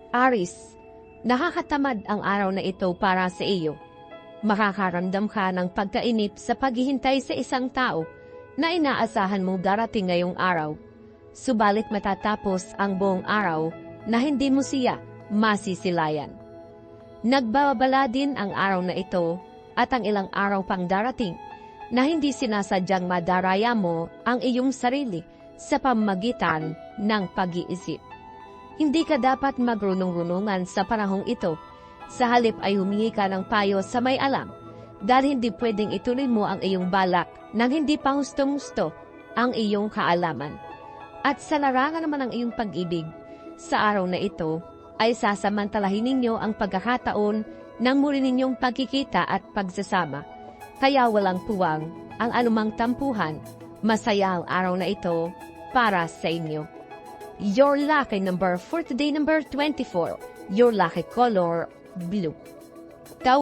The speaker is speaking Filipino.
Aris, nakakatamad ang araw na ito para sa iyo. Makakaramdam ka ng pagkainip sa paghihintay sa isang tao na inaasahan mong darating ngayong araw. Subalit matatapos ang buong araw na hindi mo siya masisilayan. Nagbabala din ang araw na ito at ang ilang araw pang darating na hindi sinasadyang madaraya mo ang iyong sarili sa pamamagitan ng pag-iisip. Hindi ka dapat magrunong-runungan sa panahong ito. Sa halip ay humingi ka ng payo sa may alam dahil hindi pwedeng ituloy mo ang iyong balak nang hindi pa husto-musto ang iyong kaalaman. At sa larangan naman ng iyong pag-ibig, sa araw na ito ay sasamantalahin ninyo ang pagkakataon ng muli ninyong pagkikita at pagsasama. Kaya walang puwang ang anumang tampuhan. Masaya ang araw na ito para sa inyo. Your lucky number for today, number 24. Your lucky color, blue.